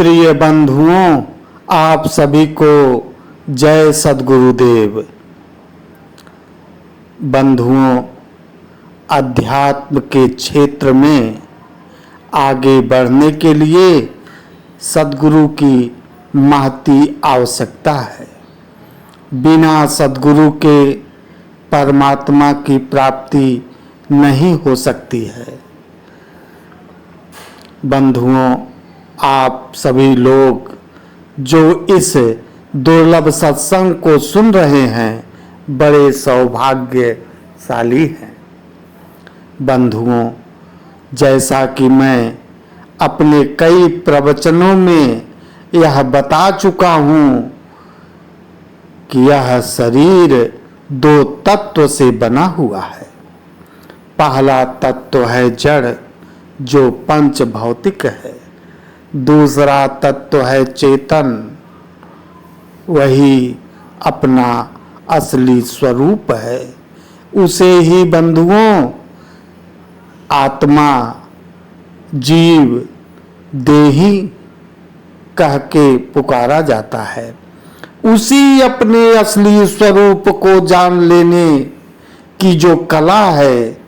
प्रिय बंधुओं, आप सभी को जय सद्गुरुदेव। बंधुओं, अध्यात्म के क्षेत्र में आगे बढ़ने के लिए सद्गुरु की महती आवश्यकता है। बिना सद्गुरु के परमात्मा की प्राप्ति नहीं हो सकती है। बंधुओं, आप सभी लोग जो इस दुर्लभ सत्संग को सुन रहे हैं, बड़े सौभाग्यशाली हैं। बंधुओं, जैसा कि मैं अपने कई प्रवचनों में यह बता चुका हूँ कि यह शरीर दो तत्व से बना हुआ है। पहला तत्व है जड़, जो पंच भौतिक है। दूसरा तत्व है चेतन, वही अपना असली स्वरूप है। उसे ही बंधुओं आत्मा, जीव, देही कह के पुकारा जाता है। उसी अपने असली स्वरूप को जान लेने की जो कला है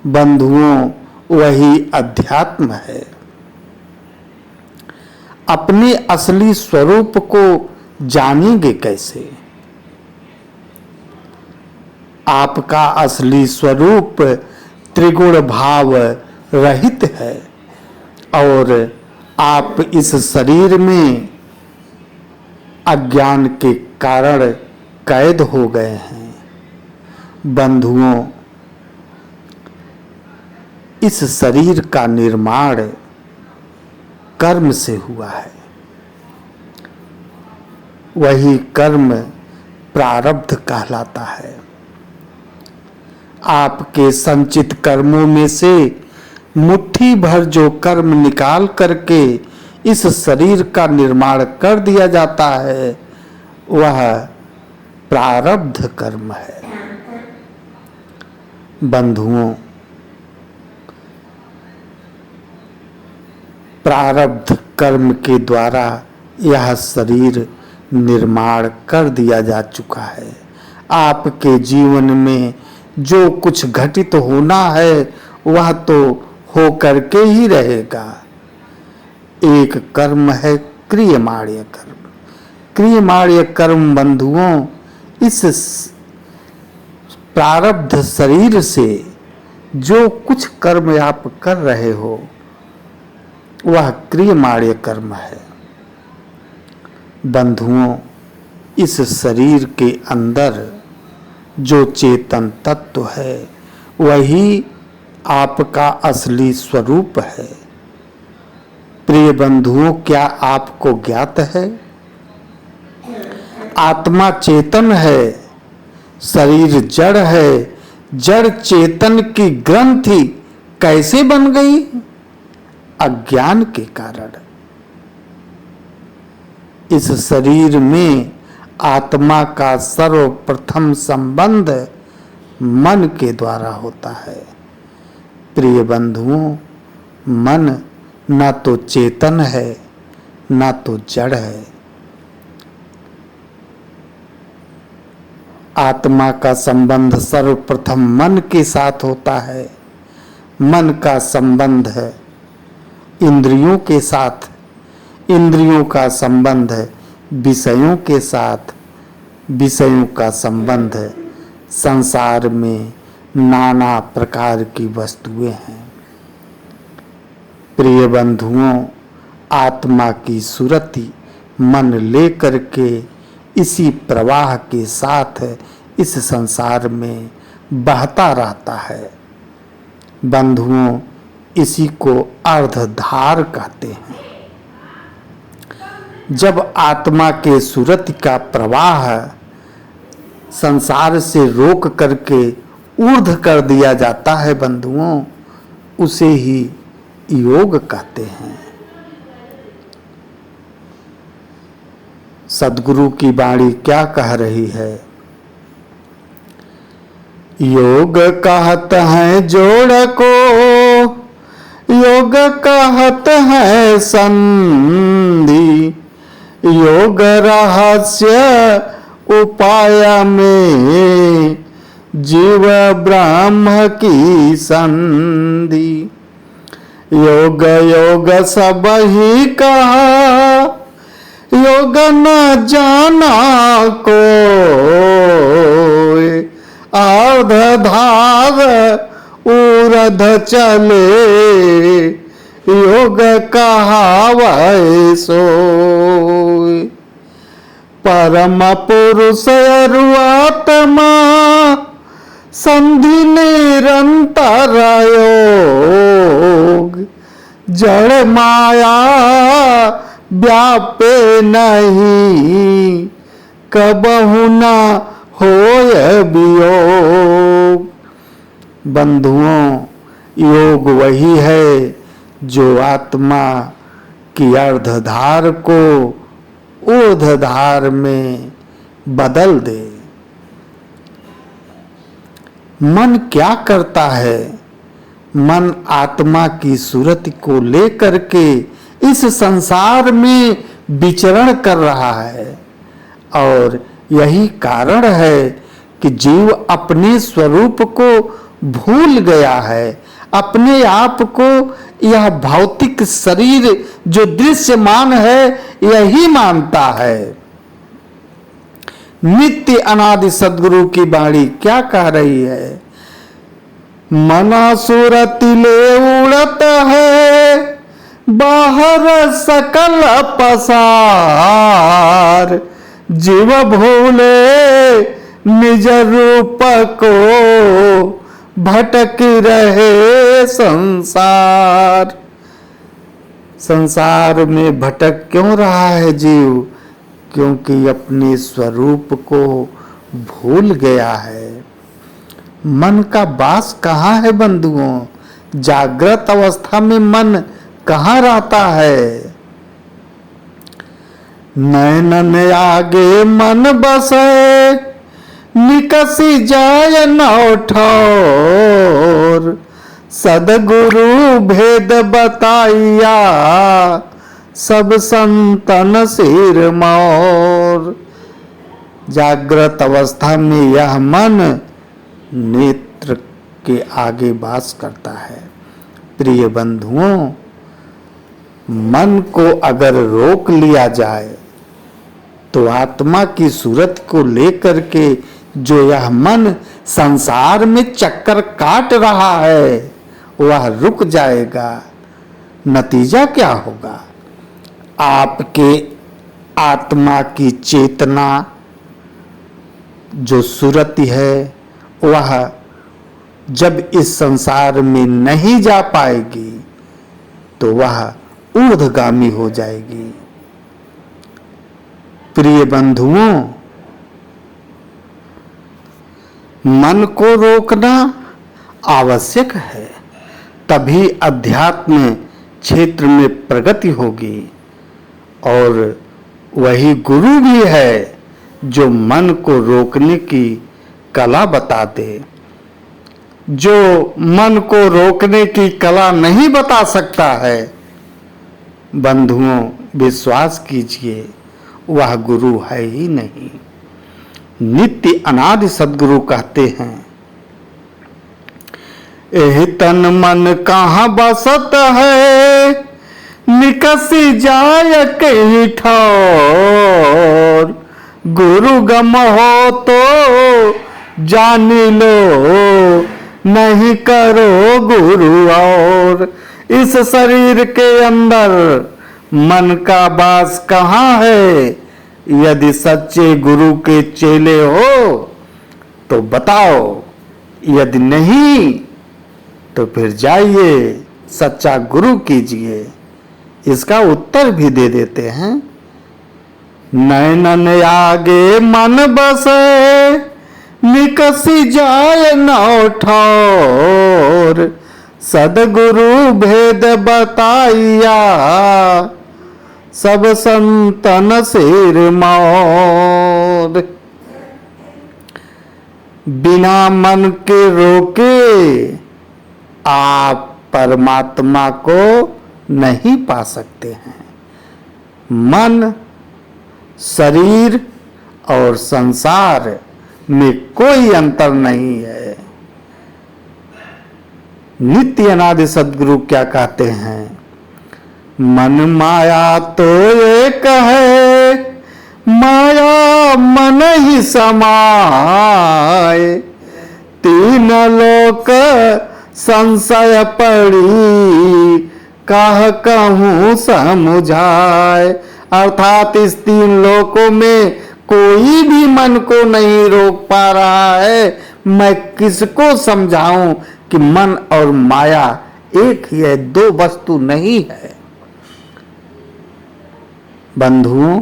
बंधुओं, वही अध्यात्म है। अपने असली स्वरूप को जानेंगे कैसे? आपका असली स्वरूप त्रिगुण भाव रहित है और आप इस शरीर में अज्ञान के कारण कैद हो गए हैं। बंधुओं, इस शरीर का निर्माण कर्म से हुआ है। वही कर्म प्रारब्ध कहलाता है। आपके संचित कर्मों में से मुट्ठी भर जो कर्म निकाल करके इस शरीर का निर्माण कर दिया जाता है, वह प्रारब्ध कर्म है। बंधुओं, प्रारब्ध कर्म के द्वारा यह शरीर निर्माण कर दिया जा चुका है। आपके जीवन में जो कुछ घटित होना है वह तो हो करके ही रहेगा। एक कर्म है क्रियमाणीय कर्म। क्रियमाणीय कर्म बंधुओं, इस प्रारब्ध शरीर से जो कुछ कर्म आप कर रहे हो वह क्रियमाणीय कर्म है। बंधुओं, इस शरीर के अंदर जो चेतन तत्व है वही आपका असली स्वरूप है। प्रिय बंधुओं, क्या आपको ज्ञात है? आत्मा चेतन है, शरीर जड़ है। जड़ चेतन की ग्रंथि कैसे बन गई? अज्ञान के कारण। इस शरीर में आत्मा का सर्वप्रथम संबंध मन के द्वारा होता है। प्रिय बंधुओं, मन न तो चेतन है न तो जड़ है। आत्मा का संबंध सर्वप्रथम मन के साथ होता है। मन का संबंध है इंद्रियों के साथ, इंद्रियों का संबंध है विषयों के साथ, विषयों का संबंध है संसार में नाना प्रकार की वस्तुएं हैं। प्रिय बंधुओं, आत्मा की सुरति मन लेकर के इसी प्रवाह के साथ इस संसार में बहता रहता है। बंधुओं, इसी को अर्धधार कहते हैं। जब आत्मा के सुरति का प्रवाह संसार से रोक करके ऊर्ध्व कर दिया जाता है बंधुओं, उसे ही योग कहते हैं। सद्गुरु की वाणी क्या कह रही है? योग कहत हैं जोड़ को, योग कहत है संधि, योग रहस्य उपाय में जीव ब्रह्म की संधि। योग योग सब ही कहा, योग न जाना कोई, अर्ध धार ऊर्ध चले, योग कहावै सोई। परम पुरुष आत्मा संधि निरंतर योग, जड़ माया व्यापे नहीं, कबहु न होय वियोग। बंधुओं, योग वही है जो आत्मा की अर्धधार को ऊर्ध्वधार में बदल दे। मन क्या करता है? मन आत्मा की सूरत को लेकर के इस संसार में विचरण कर रहा है, और यही कारण है कि जीव अपने स्वरूप को भूल गया है, अपने आप को यह भौतिक शरीर जो दृश्यमान है यही मानता है। नित्य अनादि सद्गुरु की वाणी क्या कह रही है? मना सुरति ले उड़त है, बाहर सकल पसार, जीव भूले निज रूप को, भटक रहे संसार। संसार में भटक क्यों रहा है जीव? क्योंकि अपने स्वरूप को भूल गया है। मन का वास कहाँ है बंधुओं? जागृत अवस्था में मन कहाँ रहता है? नैनन आगे मन बसे, निकसी जाय नौ ठौर, सदगुरु भेद बताइया, सब संतन सिर मोर। जागृत अवस्था में यह मन नेत्र के आगे वास करता है। प्रिय बंधुओं, मन को अगर रोक लिया जाए तो आत्मा की सूरत को लेकर के जो यह मन संसार में चक्कर काट रहा है वह रुक जाएगा। नतीजा क्या होगा? आपके आत्मा की चेतना जो सूरत है वह जब इस संसार में नहीं जा पाएगी तो वह ऊर्ध्वगामी हो जाएगी। प्रिय बंधुओं, मन को रोकना आवश्यक है, तभी अध्यात्म क्षेत्र में प्रगति होगी। और वही गुरु भी है जो मन को रोकने की कला बता दे। जो मन को रोकने की कला नहीं बता सकता है, बंधुओं विश्वास कीजिए वह गुरु है ही नहीं। नित्य अनादि सद्गुरु कहते हैं, एहि तन मन कहाँ बसत है, निकसी जाय के ठौर, गुरु गम हो तो जान लो, नहीं करो गुरु और। इस शरीर के अंदर मन का वास कहाँ है? यदि सच्चे गुरु के चेले हो तो बताओ, यदि नहीं तो फिर जाइए सच्चा गुरु कीजिए। इसका उत्तर भी दे देते हैं। नैनन आगे मन बसे, निकसी जाय नौ ठौर, सदगुरु भेद बताइया, सब संतन सिर मोर। बिना मन के रोके आप परमात्मा को नहीं पा सकते हैं। मन, शरीर और संसार में कोई अंतर नहीं है। नित्य अनादि सद्गुरु क्या कहते हैं? मन माया तो एक है, माया मन ही समाए, तीन लोक संशय पड़ी, कह कहूँ समझाए। अर्थात इस तीन लोकों में कोई भी मन को नहीं रोक पा रहा है। मैं किसको समझाऊं कि मन और माया एक ही है, दो वस्तु नहीं है। बंधुओं,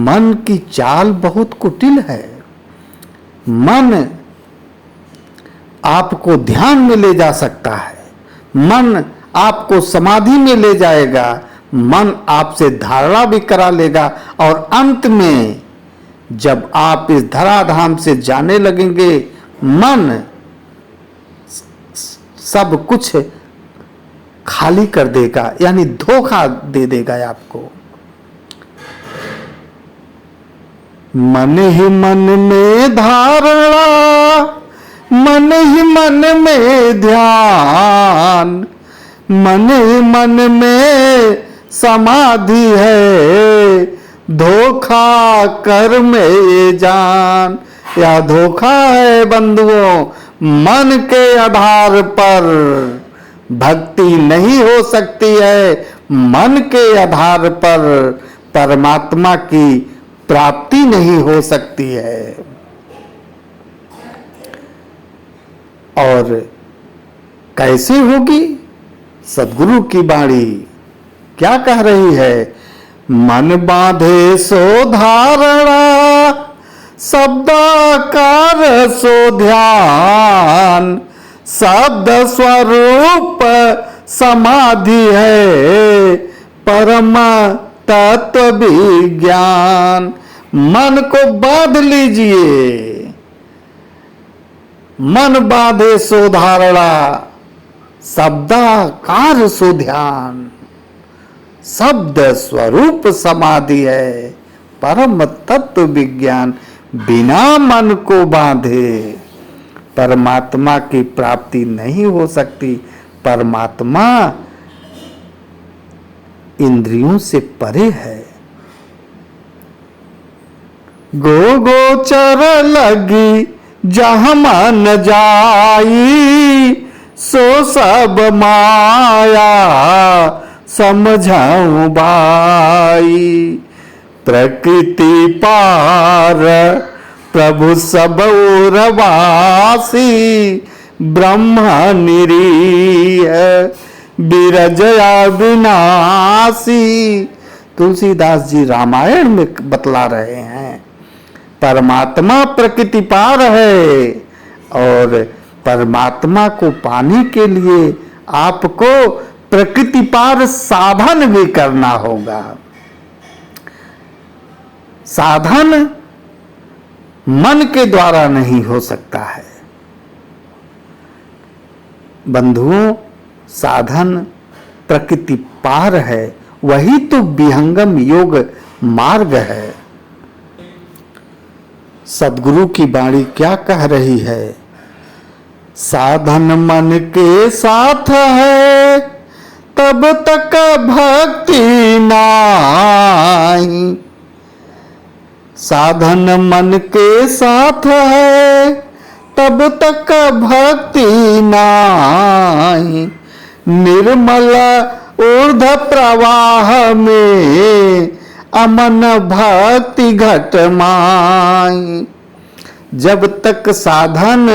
मन की चाल बहुत कुटिल है। मन आपको ध्यान में ले जा सकता है, मन आपको समाधि में ले जाएगा, मन आपसे धारणा भी करा लेगा, और अंत में जब आप इस धराधाम से जाने लगेंगे, मन सब कुछ खाली कर देगा, यानी धोखा दे देगा आपको। मन ही मन में धारणा, मन ही मन में ध्यान, मन ही मन में समाधि है, धोखा कर में जान। या धोखा है बंधुओं। मन के आधार पर भक्ति नहीं हो सकती है, मन के आधार पर परमात्मा की प्राप्ति नहीं हो सकती है। और कैसे होगी? सद्गुरु की वाणी क्या कह रही है? मन बांधे सो धारणा, शब्दाकार सो ध्यान, शब्द स्वरूप समाधि है, परम तत्व विज्ञान। मन को बांध लीजिए। मन बांधे सो धारणा, शब्दाकार सो ध्यान, शब्द स्वरूप समाधि है, परम तत्व विज्ञान। बिना मन को बांधे परमात्मा की प्राप्ति नहीं हो सकती। परमात्मा इंद्रियों से परे है। गो गोचर लगी जहाँ मन जाई, सो सब माया समझाऊं भाई। प्रकृति पार प्रभु सब उर्वासी, ब्रह्म निरीह बिरजया विनाशी। तुलसीदास जी रामायण में बतला रहे हैं परमात्मा प्रकृति पार है, और परमात्मा को पाने के लिए आपको प्रकृति पार साधन भी करना होगा। साधन मन के द्वारा नहीं हो सकता है बंधुओं। साधन प्रकृति पार है, वही तो विहंगम योग मार्ग है। सद्गुरु की वाणी क्या कह रही है? साधन मन के साथ है, तब तक भक्ति नाही। साधन मन के साथ है, तब तक भक्ति नाही। निर्मल ऊर्ध प्रवाह में अमन भक्ति घट माई। जब तक साधन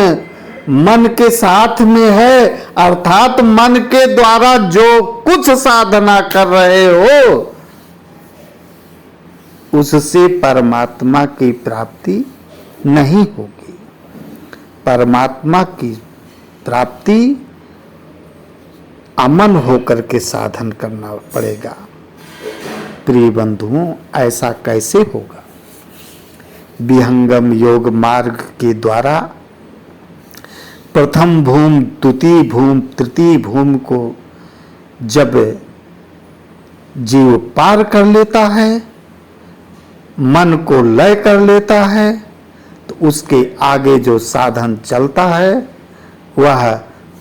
मन के साथ में है, अर्थात मन के द्वारा जो कुछ साधना कर रहे हो, उससे परमात्मा की प्राप्ति नहीं होगी। परमात्मा की प्राप्ति अमन होकर के साधन करना पड़ेगा। प्रिय बंधुओं, ऐसा कैसे होगा? विहंगम योग मार्ग के द्वारा प्रथम भूम, द्वितीय भूम, तृतीय भूम को जब जीव पार कर लेता है, मन को लय कर लेता है, तो उसके आगे जो साधन चलता है वह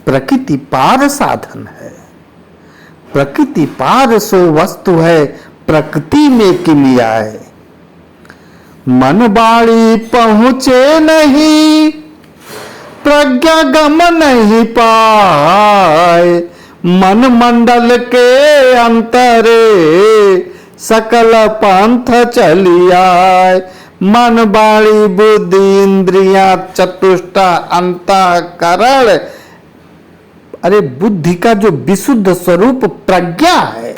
प्रकृति पार साधन है। प्रकृति पार सो वस्तु है, प्रकृति में किमियाए। मन बाणी पहुँचे नहीं, प्रज्ञा गम नहीं पाए। मन मंडल के अंतरे सकल पंथ चली आए। मन बाणी बुद्धि इंद्रियां चतुष्टा अंतःकरण, अरे बुद्धि का जो विशुद्ध स्वरूप प्रज्ञा है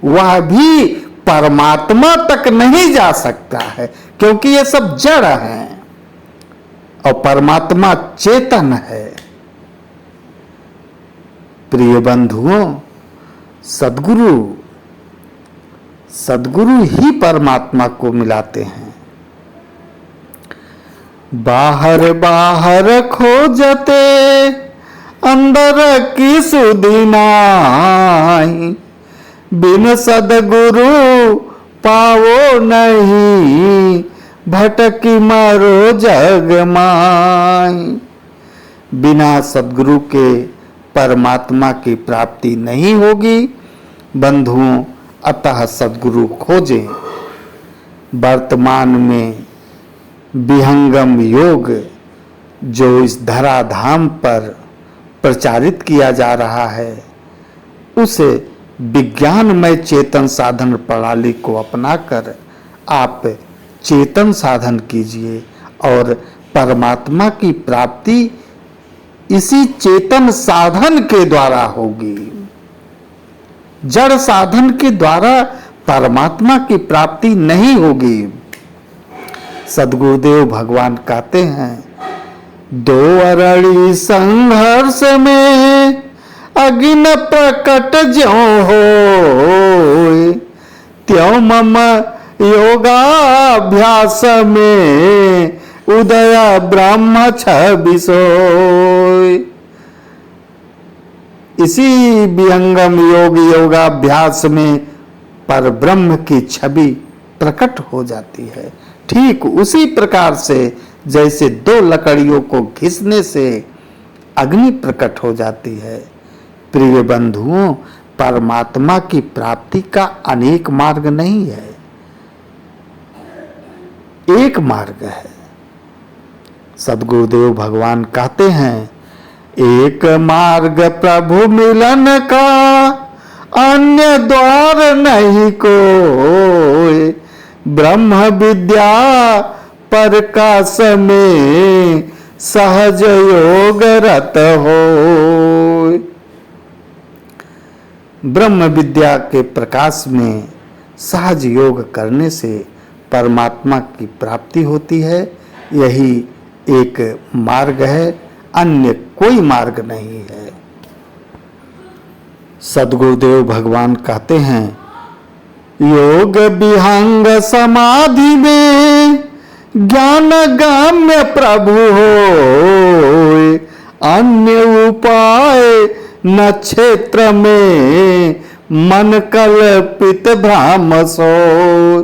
वह भी परमात्मा तक नहीं जा सकता है, क्योंकि ये सब जड़ है और परमात्मा चेतन है। प्रिय बंधुओं, सद्गुरु ही परमात्मा को मिलाते हैं। बाहर बाहर खोजते अंदर की सुधि नाहि, बिन सद्गुरु पावो नहीं, भटकी मरो जग माई। बिना सद्गुरु के परमात्मा की प्राप्ति नहीं होगी। बंधुओं, अतः सद्गुरु खोजें। वर्तमान में विहंगम योग जो इस धराधाम पर प्रचारित किया जा रहा है, उस विज्ञानमय चेतन साधन प्रणाली को अपनाकर आप चेतन साधन कीजिए और परमात्मा की प्राप्ति इसी चेतन साधन के द्वारा होगी। जड़ साधन के द्वारा परमात्मा की प्राप्ति नहीं होगी। सद्गुरुदेव भगवान कहते हैं, दो अरड़ी संघर्ष में अग्नि प्रकट ज्यों होय, त्यों मम योगाभ्यास में उदय ब्रह्म छवि सोय। इसी विहंगम योगाभ्यास में पर ब्रह्म की छवि प्रकट हो जाती है। ठीक उसी प्रकार से जैसे दो लकड़ियों को घिसने से अग्नि प्रकट हो जाती है। प्रिय बंधुओं, परमात्मा की प्राप्ति का अनेक मार्ग नहीं है, एक मार्ग है। सद्गुरुदेव भगवान कहते हैं, एक मार्ग प्रभु मिलन का, अन्य द्वार नहीं कोई। ब्रह्म विद्या प्रकाश में सहज योग रत हो। ब्रह्म विद्या के प्रकाश में सहज योग करने से परमात्मा की प्राप्ति होती है। यही एक मार्ग है, अन्य कोई मार्ग नहीं है। सद्गुरुदेव भगवान कहते हैं, योग विहंग समाधि में ज्ञान गाम्य प्रभु होय। अन्य उपाय न क्षेत्र में मन कल्पित भ्रम सोय।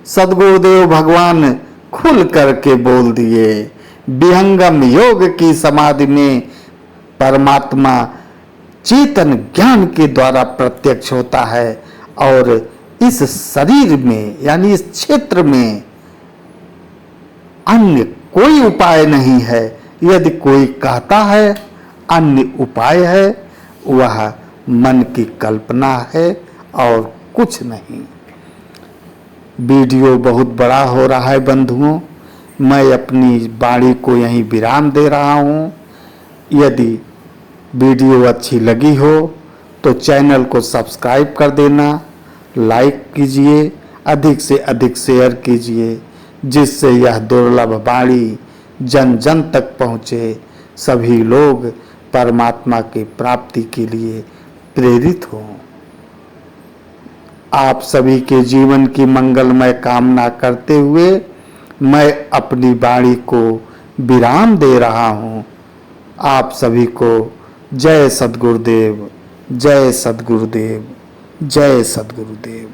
सद्गुरुदेव भगवान खुल करके बोल दिए, विहंगम योग की समाधि में परमात्मा चेतन ज्ञान के द्वारा प्रत्यक्ष होता है और इस शरीर में यानी इस क्षेत्र में अन्य कोई उपाय नहीं है। यदि कोई कहता है अन्य उपाय है, वह मन की कल्पना है और कुछ नहीं। वीडियो बहुत बड़ा हो रहा है बंधुओं, मैं अपनी वाणी को यहीं विराम दे रहा हूँ। यदि वीडियो अच्छी लगी हो तो चैनल को सब्सक्राइब कर देना, लाइक कीजिए, अधिक से अधिक शेयर कीजिए, जिससे यह दुर्लभ वाणी जन जन तक पहुँचे, सभी लोग परमात्मा की प्राप्ति के लिए प्रेरित हों। आप सभी के जीवन की मंगलमय कामना करते हुए मैं अपनी वाणी को विराम दे रहा हूँ। आप सभी को जय सद्गुरुदेव, जय सद्गुरुदेव, जय सद्गुरुदेव।